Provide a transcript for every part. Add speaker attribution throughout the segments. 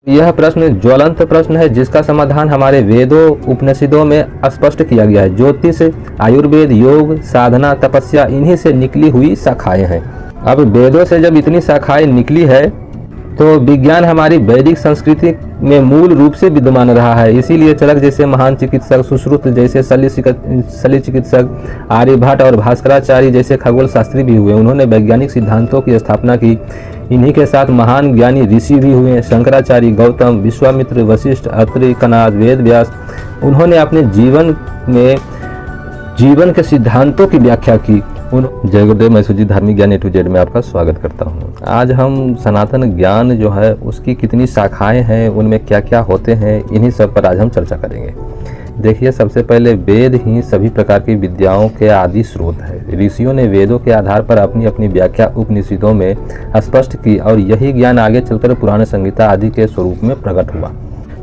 Speaker 1: यह प्रश्न ज्वलंत प्रश्न है जिसका समाधान हमारे वेदों उपनिषदों में स्पष्ट किया गया है। ज्योतिष, आयुर्वेद, योग, साधना, तपस्या इन्हीं से निकली हुई शाखाएं हैं। अब वेदों से जब इतनी शाखाएं निकली है तो विज्ञान हमारी वैदिक संस्कृति में मूल रूप से विद्यमान रहा है। इसीलिए चरक जैसे महान चिकित्सक, सुश्रुत जैसे शल्य चिकित्सक, आर्यभट्ट और भास्कराचार्य जैसे खगोल शास्त्री भी हुए। उन्होंने वैज्ञानिक सिद्धांतों की स्थापना की। इन्हीं के साथ महान ज्ञानी ऋषि भी हुए। शंकराचार्य, गौतम, विश्वामित्र, वशिष्ठ, अत्रि, कनाद, वेद व्यास। उन्होंने अपने जीवन में जीवन के सिद्धांतों की व्याख्या की। जय गुरुदेव, मैं सुजीत, धार्मिक ज्ञान A to Z में आपका स्वागत करता हूँ। आज हम सनातन ज्ञान जो है उसकी कितनी शाखाएं हैं, उनमें क्या क्या होते हैं, इन्हीं सब पर आज हम चर्चा करेंगे। देखिए, सबसे पहले वेद ही सभी प्रकार की विद्याओं के आदि स्रोत है। ऋषियों ने वेदों के आधार पर अपनी अपनी व्याख्या उपनिषदों में स्पष्ट की और यही ज्ञान आगे चलकर पुराण संहिता आदि के स्वरूप में प्रकट हुआ।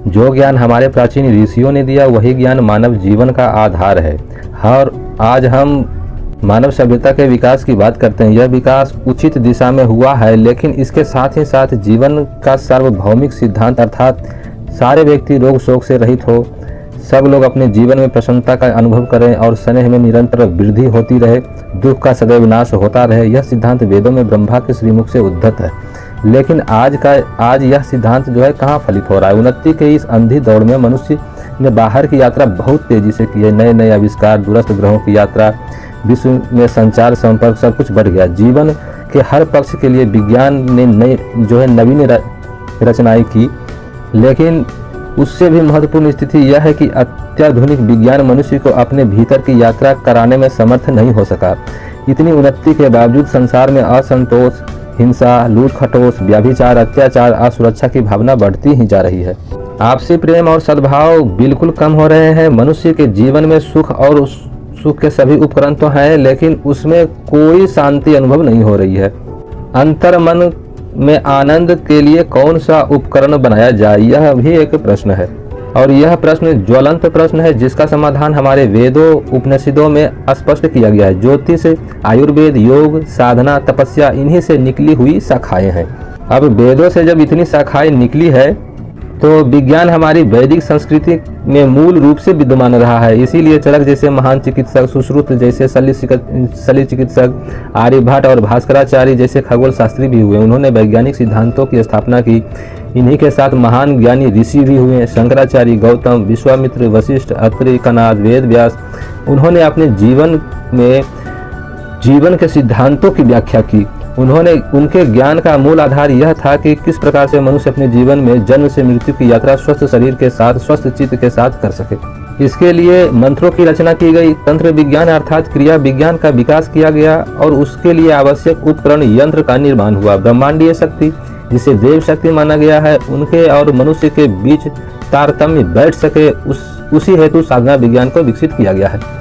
Speaker 1: जो ज्ञान हमारे प्राचीन ऋषियों ने दिया वही ज्ञान मानव जीवन का आधार है। और आज हम मानव सभ्यता के विकास की बात करते हैं। यह विकास उचित दिशा में हुआ है, लेकिन इसके साथ ही साथ जीवन का सार्वभौमिक सिद्धांत अर्थात सारे व्यक्ति रोग शोक से रहित हो, सब लोग अपने जीवन में प्रसन्नता का अनुभव करें और स्नेह में निरंतर वृद्धि होती रहे, दुख का सदैव नाश होता रहे, यह सिद्धांत वेदों में ब्रह्मा के श्रीमुख से उद्धत है। लेकिन आज यह सिद्धांत जो है कहाँ फलित हो रहा है। उन्नति के इस अंधी दौड़ में मनुष्य ने बाहर की यात्रा बहुत तेजी से की है। नए नए आविष्कार, दूरस्थ ग्रहों की यात्रा, विश्व में संचार संपर्क सब कुछ बढ़ गया। जीवन के हर पक्ष के लिए विज्ञान ने नवीन रचनाएं की, लेकिन उससे भी महत्वपूर्ण स्थिति यह है कि अत्याधुनिक विज्ञान मनुष्य को अपने भीतर की यात्रा कराने में समर्थ नहीं हो सका। इतनी उन्नति के बावजूद संसार में असंतोष, हिंसा, लूट खटोस, व्यभिचार, अत्याचार, असुरक्षा की भावना बढ़ती ही जा रही है। आपसी प्रेम और सद्भाव बिल्कुल कम हो रहे हैं। मनुष्य के जीवन में सुख के सभी उपकरण तो हैं, लेकिन उसमें कोई शांति अनुभव नहीं हो रही है। अंतर मन में आनंद के लिए कौन सा उपकरण बनाया जाए, यह भी एक प्रश्न है। और यह प्रश्न ज्वलंत प्रश्न है जिसका समाधान हमारे वेदों उपनिषदों में स्पष्ट किया गया है। ज्योतिष, आयुर्वेद, योग, साधना, तपस्या इन्हीं से निकली हुई शाखाएं हैं। अब वेदों से जब इतनी शाखाएं निकली है तो विज्ञान हमारी वैदिक संस्कृति में मूल रूप से विद्यमान रहा है। इसीलिए चरक जैसे महान चिकित्सक, सुश्रुत जैसे शल्य चिकित्सक, आर्यभट्ट और भास्कराचार्य जैसे खगोल शास्त्री भी हुए। उन्होंने वैज्ञानिक सिद्धांतों की स्थापना की। इन्हीं के साथ महान ज्ञानी ऋषि भी हुए। शंकराचार्य, गौतम, विश्वामित्र, वशिष्ठ, अत्रि, कनाद, वेद व्यास। उन्होंने अपने जीवन में जीवन के सिद्धांतों की व्याख्या की। उनके ज्ञान का मूल आधार यह था कि किस प्रकार से मनुष्य अपने जीवन में जन्म से मृत्यु की यात्रा स्वस्थ शरीर के साथ, स्वस्थ चित्त के साथ कर सके। इसके लिए मंत्रों की रचना की गई। तंत्र विज्ञान अर्थात क्रिया विज्ञान का विकास किया गया और उसके लिए आवश्यक उपकरण यंत्र का निर्माण हुआ। ब्रह्मांडीय शक्ति, जिसे देव शक्ति माना गया है, उनके और मनुष्य के बीच तारतम्य बैठ सके, उसी हेतु साधना विज्ञान को विकसित किया गया है।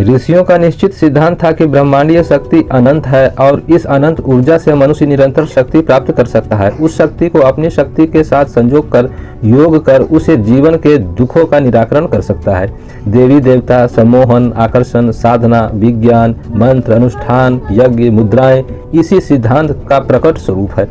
Speaker 1: ऋषियों का निश्चित सिद्धांत था कि ब्रह्मांडीय शक्ति अनंत है और इस अनंत ऊर्जा से मनुष्य निरंतर शक्ति प्राप्त कर सकता है। उस शक्ति को अपनी शक्ति के साथ संयोग कर, योग कर उसे जीवन के दुखों का निराकरण कर सकता है। देवी देवता, सम्मोहन, आकर्षण, साधना, विज्ञान, मंत्र, अनुष्ठान, यज्ञ, मुद्राएं इसी सिद्धांत का प्रकट स्वरूप है।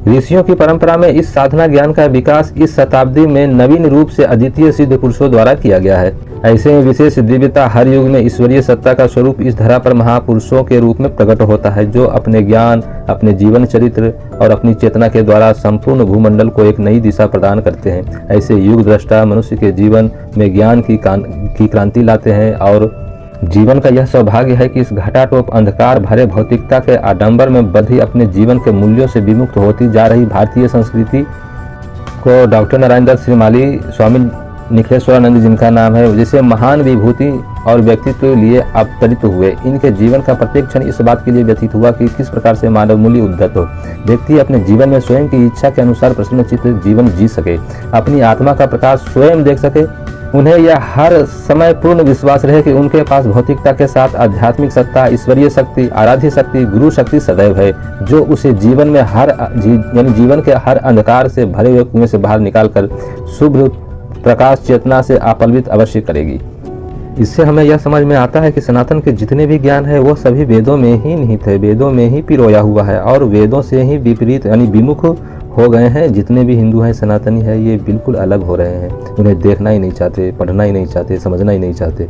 Speaker 1: ऋषियों की परंपरा में इस साधना ज्ञान का विकास इस शताब्दी में नवीन रूप से अद्वितीय सिद्ध पुरुषों द्वारा किया गया है। ऐसे में विशेष दिव्यता हर युग में ईश्वरीय सत्ता का स्वरूप इस धरा पर महापुरुषों के रूप में प्रकट होता है, जो अपने ज्ञान, अपने जीवन चरित्र और अपनी चेतना के द्वारा संपूर्ण भूमंडल को एक नई दिशा प्रदान करते हैं। ऐसे युग दृष्टा मनुष्य के जीवन में ज्ञान की क्रांति लाते हैं और जीवन का यह सौभाग्य है कि इस घटाटोप अंधकार भरे भौतिकता के आडंबर में बधी अपने जीवन के मूल्यों से विमुक्त होती जा रही भारतीय संस्कृति को डॉक्टर नारायण दत्त श्रीमाली, स्वामी निखिलेश्वरानंद जिनका नाम है, जिसे महान विभूति और व्यक्तित्व के लिए अवतरित हुए। इनके जीवन का प्रत्येक क्षण इस बात के लिए व्यतीत हुआ कि किस प्रकार से मानव मूल्य उद्धत हो, व्यक्ति अपने जीवन में स्वयं की इच्छा के अनुसार प्रसन्नचित्त जीवन जी सके, अपनी आत्मा का प्रकाश स्वयं देख सके। उन्हें यह हर समय पूर्ण विश्वास रहे कि उनके पास भौतिकता के साथ आध्यात्मिक सत्ता, ईश्वरीय शक्ति, आराध्य शक्ति, गुरु शक्ति सदैव है, जो उसे जीवन में जीवन के हर अंधकार से भरे हुए कुएं से बाहर निकालकर शुभ प्रकाश चेतना से आपल्वित अवश्य करेगी। इससे हमें यह समझ में आता है कि सनातन के जितने भी ज्ञान है वो सभी वेदों में ही निहित है, वेदों में ही पिरोया हुआ है और वेदों से ही विपरीत विमुख हो गए हैं। जितने भी हिंदू हैं, सनातनी है, ये बिल्कुल अलग हो रहे हैं। उन्हें देखना ही नहीं चाहते, पढ़ना ही नहीं चाहते, समझना ही नहीं चाहते।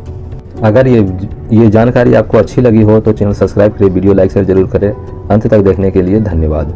Speaker 1: अगर ये जानकारी आपको अच्छी लगी हो तो चैनल सब्सक्राइब करें, वीडियो लाइक शेयर जरूर करें। अंत तक देखने के लिए धन्यवाद।